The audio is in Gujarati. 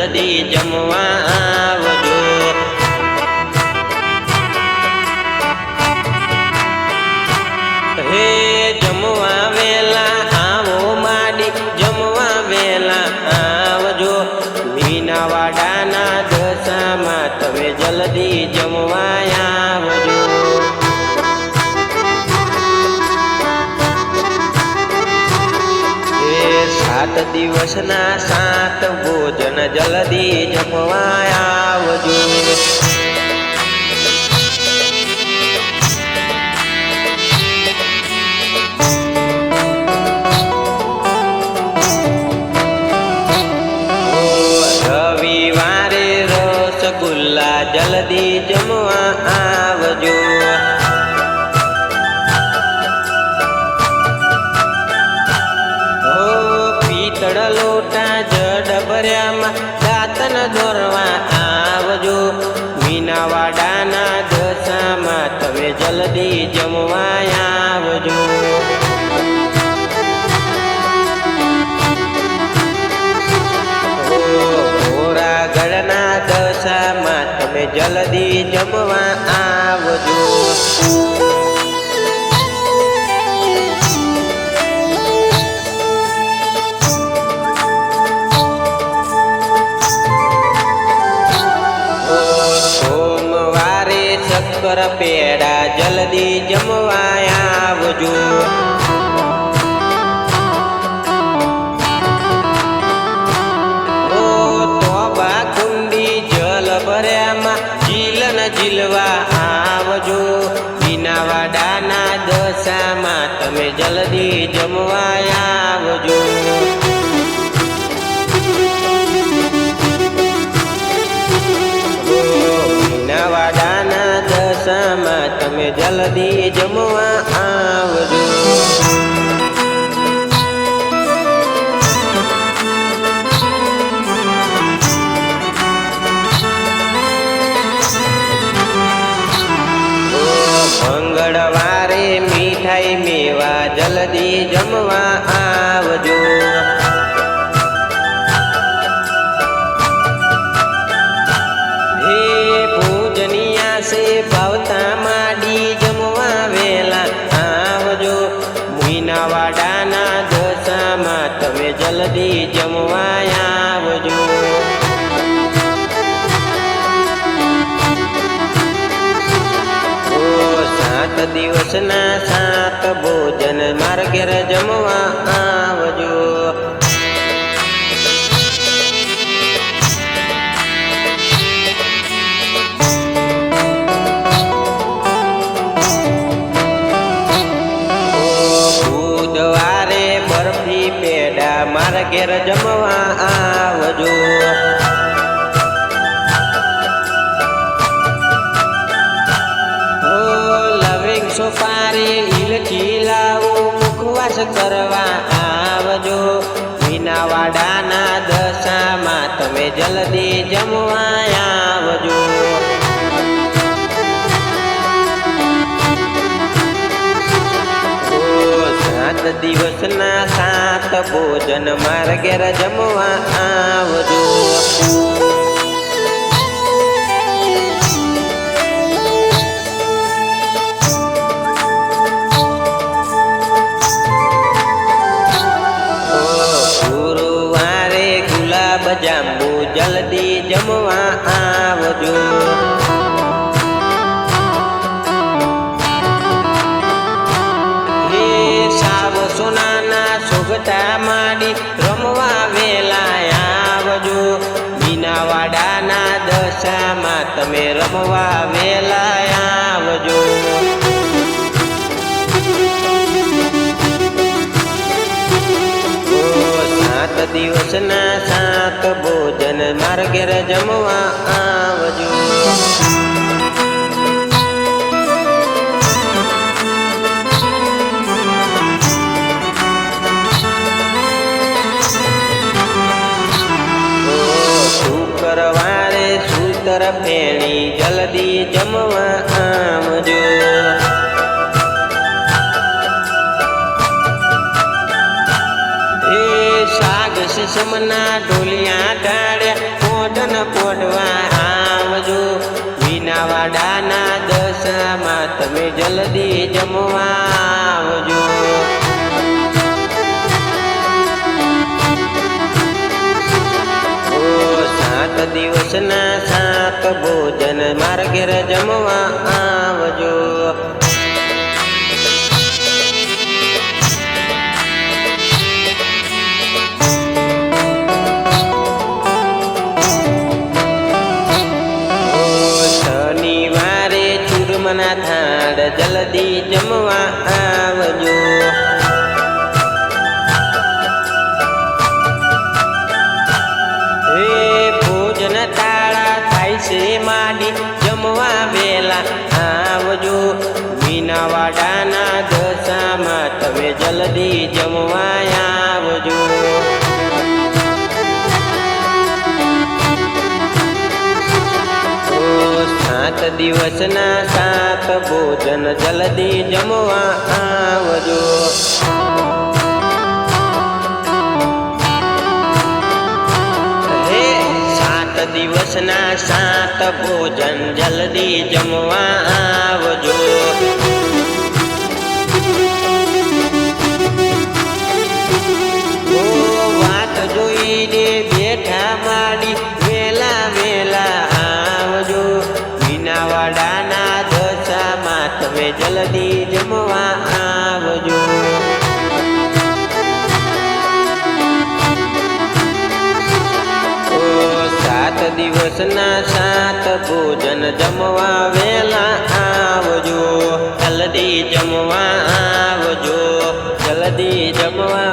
જલ્દી જમવા આવજો। હે જમવા વેલા આવો માડી જમવા વેલા આવજો। મીનાવાડાના દશામાં તમે જલ્દી જમવા આવજો। 7 દિવસના 7 ભોજન જલ્દી જમવા આવજો। રવિવારે રસગુલ્લા જલ્દી જમવા આવજો। લોટા જડ ભર્યામાં દાંતન દોરવા આવજો। મીનાવાડાના દશામાં તમે જલ્દી જમવા આવજો। ઘોરાગઢના દશામાં તમે જલ્દી જમવા આવજો। શક્કર પેડા જલ્દી જમવા આવજો। તોબા કુંડી જલ ભર્યામાં ઝીલન ઝીલવા આવજો। મીનાવાડાના દશામાં તમે જલ્દી જમવા આવજો। મીનાવાડાના દશામાં તમે જલ્દી જમવા આવજો। મંગળવારે મીઠાઈ મેવા જલ્દી જમવા આવજો। ભાવતા માડી જમવા વેલા આવજો। મીનાવાડાના દશામાં તમે જલ્દી જમવા આવજો। 7 દિવસના 7 ભોજન માર ઘેર જમવા આવજો। પેડા મારા ઘેર જમવા આવજો। લવિંગ સોપારી ઇલચી લાવું મુખવાસ કરવા આવજો। મીનાવાડાના દશામાં તમે જલ્દી જમવા આવજો। 7 દિવસના 7 ભોજન મારા ઘેર જમવા આવજો। ગુરુવારે ગુલાબ જાંબુ જલ્દી જમવા આવજો। સોનાના સોગટા માડી રમવા વેલા આવજો। મીનાવાડાના દશામાં તમે રમવા વેલા આવજો। 7 દિવસના 7 ભોજન માર ઘેર જમવા આવજો। શુક્રવારે સૂતર ફેણી જલ્દી જમવા આવજો। શાક શમના ઢોલિયા ડાળ્યા પોઢવા આવજો મીનાવાડાના દશામાં તમે જલ્દી જમવા આવજો સાત દિવસના સાત ભોજન મારા ઘેર જમવા આવજો શનિવારે ચૂરમના થાળ જલ્દી જમવા આવજો ભોજન તાળા થાય છે માડી જમવા વેલા આવજો મીનાવાડાના દશામાં તમે જલ્દી જમવા આવજો સાત દિવસના સાત ભોજન જલ્દી જમવા આવજો દિવસના સાત ભોજન જલ્દી જમવા આવજો વાત જોઈને બેઠા માડી વેલા વેલા આવજો મીનાવાડાના દશામાં તમે જલ્દી જમવા આવજો સાત દિવસના સાત ભોજન જમવા વેલા આવજો જલ્દી જમવા આવજો જલ્દી જમવા